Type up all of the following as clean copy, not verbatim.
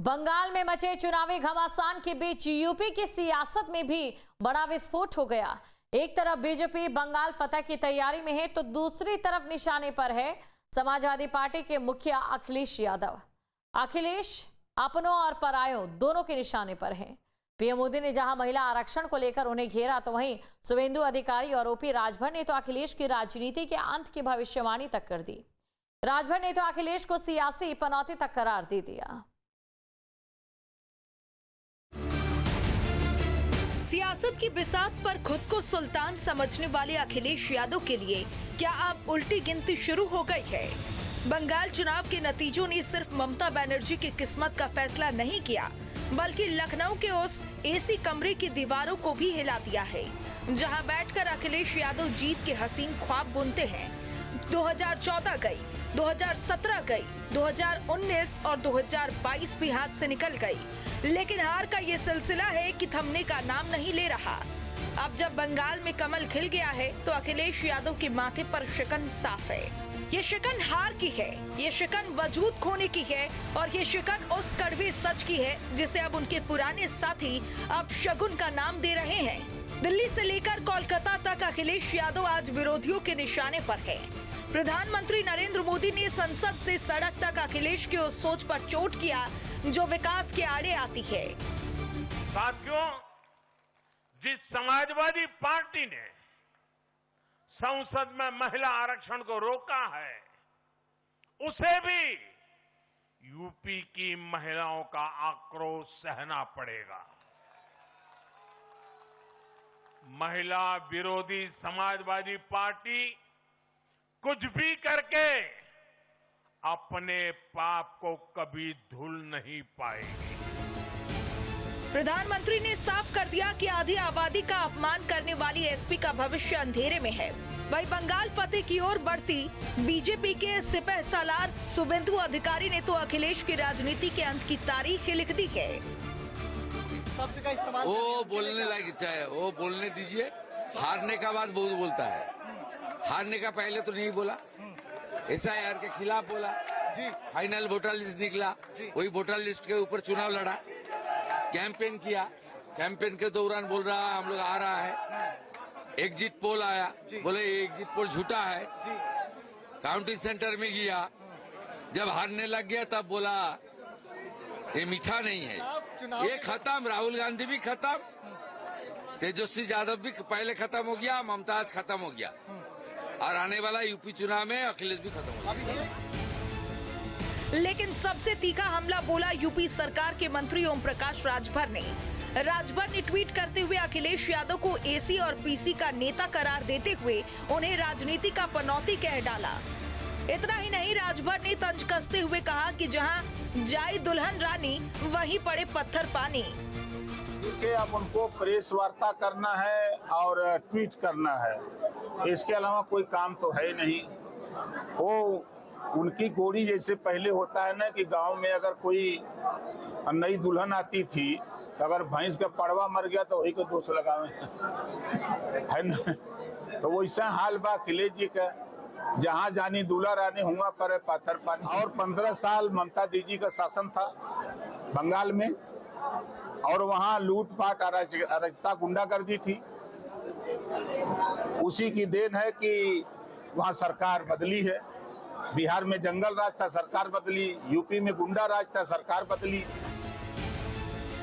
बंगाल में मचे चुनावी घमासान के बीच यूपी की सियासत में भी बड़ा विस्फोट हो गया। एक तरफ बीजेपी बंगाल फतह की तैयारी में है तो दूसरी तरफ निशाने पर है समाजवादी पार्टी के मुखिया अखिलेश यादव। अखिलेश अपनों और परायों दोनों के निशाने पर हैं। पीएम मोदी ने जहां महिला आरक्षण को लेकर उन्हें घेरा तो वहीं शुभेंदु अधिकारी और ओपी राजभर ने तो अखिलेश की राजनीति के अंत की भविष्यवाणी तक कर दी। राजभर ने तो अखिलेश को सियासी पनौती तक करार दे दिया। सियासत की बिसात पर खुद को सुल्तान समझने वाले अखिलेश यादव के लिए क्या अब उल्टी गिनती शुरू हो गई है? बंगाल चुनाव के नतीजों ने सिर्फ ममता बनर्जी की किस्मत का फैसला नहीं किया, बल्कि लखनऊ के उस एसी कमरे की दीवारों को भी हिला दिया है, जहां बैठकर अखिलेश यादव जीत के हसीन ख्वाब बुनते हैं। 2014 गई, 2017 गई, 2019 और 2022 भी हाथ से निकल गई, लेकिन हार का ये सिलसिला है कि थमने का नाम नहीं ले रहा। अब जब बंगाल में कमल खिल गया है तो अखिलेश यादव के माथे पर शिकन साफ है। ये शिकन हार की है, ये शिकन वजूद खोने की है और ये शिकन उस कड़वे सच की है जिसे अब उनके पुराने साथी अब शगुन का नाम दे रहे हैं। दिल्ली से लेकर कोलकाता तक अखिलेश यादव आज विरोधियों के निशाने पर है। प्रधानमंत्री नरेंद्र मोदी ने संसद से सड़क तक अखिलेश की उस सोच पर चोट किया जो विकास के आड़े आती है। साथियों, जिस समाजवादी पार्टी ने संसद में महिला आरक्षण को रोका है, उसे भी यूपी की महिलाओं का आक्रोश सहना पड़ेगा। महिला विरोधी समाजवादी पार्टी कुछ भी करके अपने पाप को कभी धुल नहीं पाएगी। प्रधानमंत्री ने साफ कर दिया कि आधी आबादी का अपमान करने वाली एसपी का भविष्य अंधेरे में है। वहीं बंगाल फतेह की ओर बढ़ती बीजेपी के सिपह सालार शुभेंदु अधिकारी ने तो अखिलेश की राजनीति के अंत की तारीख लिख दी है। वो बोलने लायक इच्छा है, वो बोलने दीजिए। हारने का बाद बहुत बोलता है, हारने का पहले तो नहीं बोला। एसआईआर के खिलाफ बोला, फाइनल वोटर लिस्ट निकला, वही वोटर लिस्ट के ऊपर चुनाव लड़ा, कैंपेन किया। कैंपेन के दौरान बोल रहा हम लोग आ रहा है। एग्जिट पोल आया, बोले एग्जिट पोल झूठा है। काउंटिंग सेंटर में गया, जब हारने लग गया तब बोला ये मीठा नहीं है, ये खत्म। राहुल गांधी भी खत्म, तेजस्वी यादव भी पहले खत्म हो गया, ममता आज खत्म हो गया, और आने वाला यूपी चुनाव में अखिलेश भी खत्म हो गया। लेकिन सबसे तीखा हमला बोला यूपी सरकार के मंत्री ओम प्रकाश राजभर ने। राजभर ने ट्वीट करते हुए अखिलेश यादव को एसी और पीसी का नेता करार देते हुए उन्हें राजनीति का पनौती कह डाला। इतना ही नहीं, राजभर ने तंज कसते हुए कहा कि जहां जाए दुल्हन रानी वहीं पड़े पत्थर पानी। कि अब उनको प्रेस वार्ता करना है और ट्वीट करना है, इसके अलावा कोई काम तो है नहीं। वो उनकी गोड़ी जैसे पहले होता है ना कि गांव में अगर कोई नई दुल्हन आती थी तो अगर भैंस का पड़वा मर गया तो वही को दोष लगावे है ना। तो वैसा हाल बा अखिलेश जी का, जहाँ जानी दूल्हा रानी हुआ पर पत्थर पानी। और 15 साल ममता दीदी का शासन था बंगाल में, और वहाँ लूटपाट अराजकता गुंडागर्दी थी। उसी की देन है कि वहाँ सरकार बदली है। बिहार में जंगल राज था, सरकार बदली। यूपी में गुंडा राज था, सरकार बदली।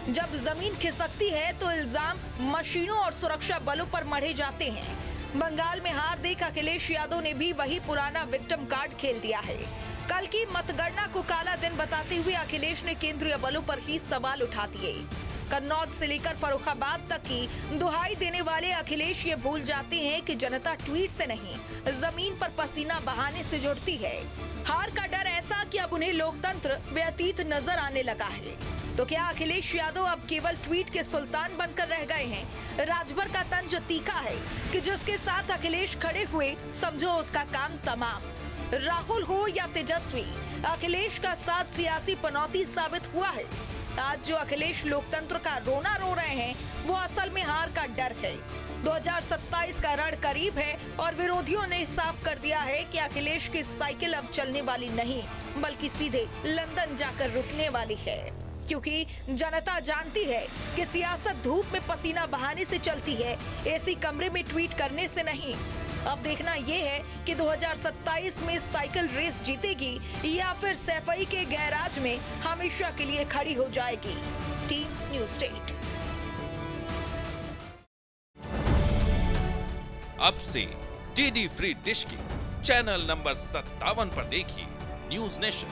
जब जमीन खिसकती है तो इल्जाम मशीनों और सुरक्षा बलों पर मढ़े जाते हैं। बंगाल में हार देख अखिलेश यादव ने भी वही पुराना विक्टिम कार्ड खेल दिया है। कल की मतगणना को काला दिन बताते हुए अखिलेश ने केंद्रीय बलों पर ही सवाल उठा दिए। कन्नौज से लेकर फर्रुखाबाद तक की दुहाई देने वाले अखिलेश ये भूल जाते हैं कि जनता ट्वीट से नहीं, जमीन पर पसीना बहाने से जुड़ती है। हार का डर ऐसा कि अब उन्हें लोकतंत्र व्यतीत नजर आने लगा है। तो क्या अखिलेश यादव अब केवल ट्वीट के सुल्तान बनकर रह गए हैं? राजभर का तंज तीखा है कि जिसके साथ अखिलेश खड़े हुए समझो उसका काम तमाम। राहुल हो या तेजस्वी, अखिलेश का साथ सियासी पनौती साबित हुआ है। आज जो अखिलेश लोकतंत्र का रोना रो रहे हैं वो असल में हार का डर है। 2027 का रण करीब है और विरोधियों ने साफ कर दिया है कि अखिलेश की साइकिल अब चलने वाली नहीं बल्कि सीधे लंदन जाकर रुकने वाली है। क्योंकि जनता जानती है कि सियासत धूप में पसीना बहाने से चलती है, एसी कमरे में ट्वीट करने से नहीं। अब देखना ये है कि 2027 में साइकिल रेस जीतेगी या फिर सैफई के गैराज में हमेशा के लिए खड़ी हो जाएगी। Team news 8। अब से डीडी फ्री डिश की चैनल नंबर 57 पर देखिए न्यूज नेशन।